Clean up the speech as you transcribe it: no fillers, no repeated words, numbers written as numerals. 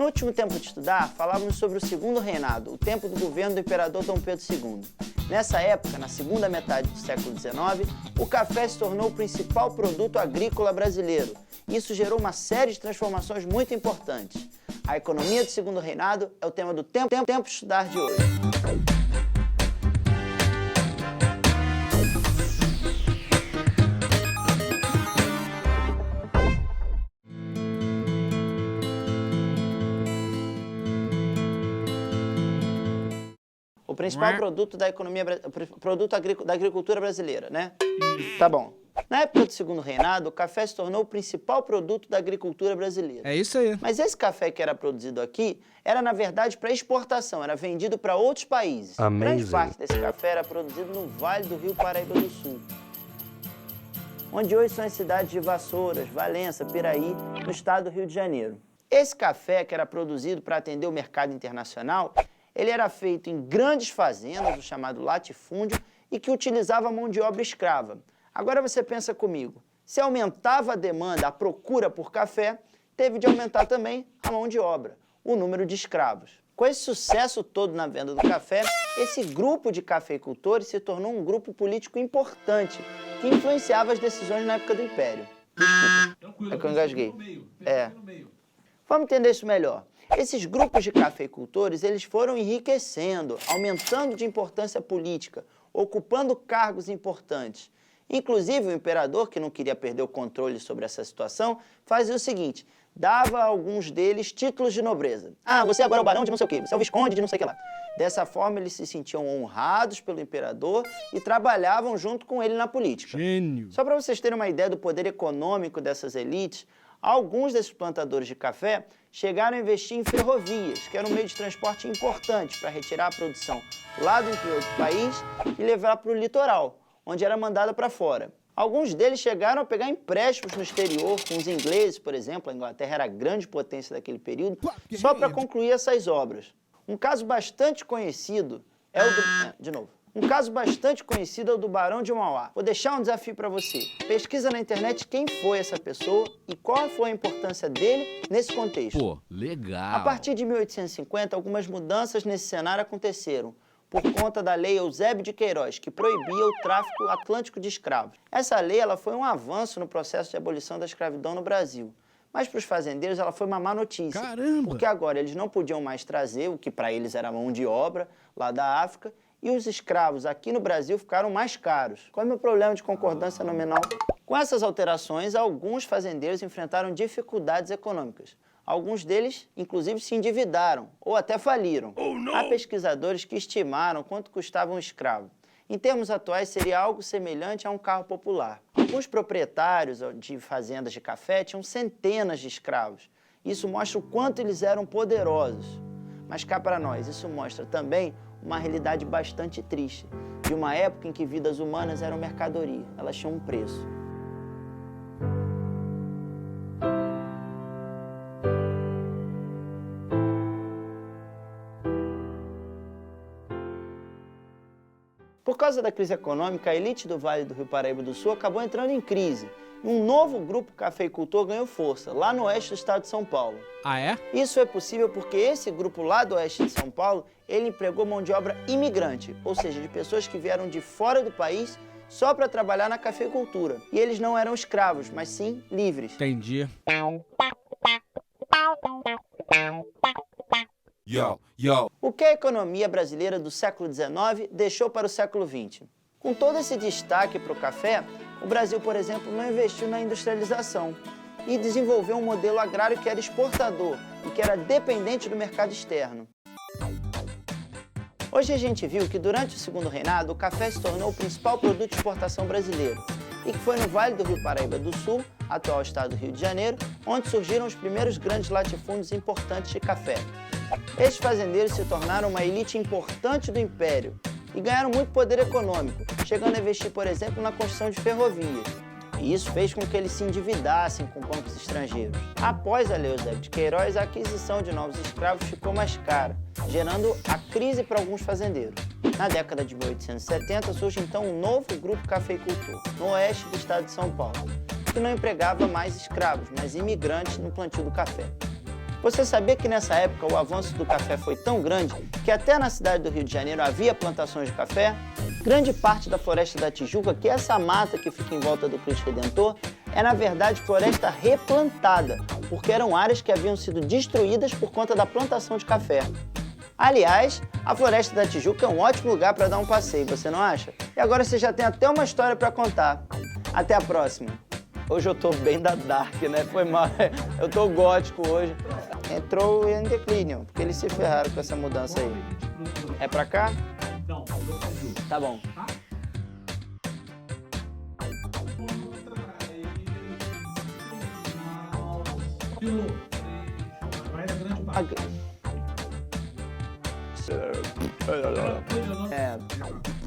No último Tempo de Estudar, falávamos sobre o Segundo Reinado, o tempo do governo do imperador Dom Pedro II. Nessa época, na segunda metade do século XIX, o café se tornou o principal produto agrícola brasileiro. Isso gerou uma série de transformações muito importantes. A economia do Segundo Reinado é o tema do Tempo de Estudar de hoje. O principal produto da economia, produto da agricultura brasileira, né? Tá bom. Na época do Segundo Reinado, o café se tornou o principal produto da agricultura brasileira. É isso aí. Mas esse café que era produzido aqui era, na verdade, para exportação, era vendido para outros países. Grande parte desse café era produzido no Vale do Rio Paraíba do Sul, onde hoje são as cidades de Vassouras, Valença, Piraí, no estado do Rio de Janeiro. Esse café, que era produzido para atender o mercado internacional, ele era feito em grandes fazendas, o chamado latifúndio, e que utilizava mão de obra escrava. Agora você pensa comigo, se aumentava a demanda, a procura por café, teve de aumentar também a mão de obra, o número de escravos. Com esse sucesso todo na venda do café, esse grupo de cafeicultores se tornou um grupo político importante, que influenciava as decisões na época do Império. Desculpa, é que eu engasguei. Vamos entender isso melhor. Esses grupos de cafeicultores, eles foram enriquecendo, aumentando de importância política, ocupando cargos importantes. Inclusive, o imperador, que não queria perder o controle sobre essa situação, fazia o seguinte, dava a alguns deles títulos de nobreza. Ah, você agora é o barão de não sei o quê, você é o visconde de não sei o que lá. Dessa forma, eles se sentiam honrados pelo imperador e trabalhavam junto com ele na política. Gênio! Só para vocês terem uma ideia do poder econômico dessas elites, alguns desses plantadores de café chegaram a investir em ferrovias, que era um meio de transporte importante para retirar a produção lá do interior do país e levar para o litoral, onde era mandada para fora. Alguns deles chegaram a pegar empréstimos no exterior, com os ingleses, por exemplo, a Inglaterra era a grande potência daquele período, só para concluir essas obras. Um caso bastante conhecido é o do... Um caso bastante conhecido é o do Barão de Mauá. Vou deixar um desafio para você. Pesquisa na internet quem foi essa pessoa e qual foi a importância dele nesse contexto. Pô, legal! A partir de 1850, algumas mudanças nesse cenário aconteceram por conta da Lei Eusébio de Queiroz, que proibia o tráfico atlântico de escravos. Essa lei ela foi um avanço no processo de abolição da escravidão no Brasil. Mas para os fazendeiros ela foi uma má notícia. Caramba! Porque agora eles não podiam mais trazer o que para eles era mão de obra lá da África, e os escravos aqui no Brasil ficaram mais caros. Qual é o meu problema de concordância nominal? Com essas alterações, alguns fazendeiros enfrentaram dificuldades econômicas. Alguns deles, inclusive, se endividaram ou até faliram. Há pesquisadores que estimaram quanto custava um escravo. Em termos atuais, seria algo semelhante a um carro popular. Alguns proprietários de fazendas de café tinham centenas de escravos. Isso mostra o quanto eles eram poderosos. Mas cá para nós, isso mostra também uma realidade bastante triste, de uma época em que vidas humanas eram mercadoria, elas tinham um preço. Por causa da crise econômica, a elite do Vale do Rio Paraíba do Sul acabou entrando em crise. E um novo grupo cafeicultor ganhou força, lá no oeste do estado de São Paulo. Ah, é? Isso é possível porque esse grupo lá do oeste de São Paulo, ele empregou mão de obra imigrante, ou seja, de pessoas que vieram de fora do país só para trabalhar na cafeicultura. E eles não eram escravos, mas sim livres. Entendi. O que a economia brasileira do século XIX deixou para o século XX? Com todo esse destaque para o café, o Brasil, por exemplo, não investiu na industrialização e desenvolveu um modelo agrário que era exportador e que era dependente do mercado externo. Hoje a gente viu que durante o Segundo Reinado, o café se tornou o principal produto de exportação brasileiro e que foi no Vale do Rio Paraíba do Sul, atual estado do Rio de Janeiro, onde surgiram os primeiros grandes latifúndios importantes de café. Estes fazendeiros se tornaram uma elite importante do Império e ganharam muito poder econômico, chegando a investir, por exemplo, na construção de ferrovias. E isso fez com que eles se endividassem com bancos estrangeiros. Após a Lei Eusébio de Queiroz, a aquisição de novos escravos ficou mais cara, gerando a crise para alguns fazendeiros. Na década de 1870, surge então um novo grupo cafeicultor, no oeste do estado de São Paulo, que não empregava mais escravos, mas imigrantes no plantio do café. Você sabia que nessa época o avanço do café foi tão grande que até na cidade do Rio de Janeiro havia plantações de café? Grande parte da Floresta da Tijuca, que é essa mata que fica em volta do Cristo Redentor, é na verdade floresta replantada, porque eram áreas que haviam sido destruídas por conta da plantação de café. Aliás, a Floresta da Tijuca é um ótimo lugar para dar um passeio, você não acha? E agora você já tem até uma história para contar. Até a próxima. Hoje eu tô bem da Dark, né? Foi mal. Eu tô gótico hoje. Entrou em declínio, porque eles se ferraram com essa mudança aí. É pra cá? Não, tá bom. É.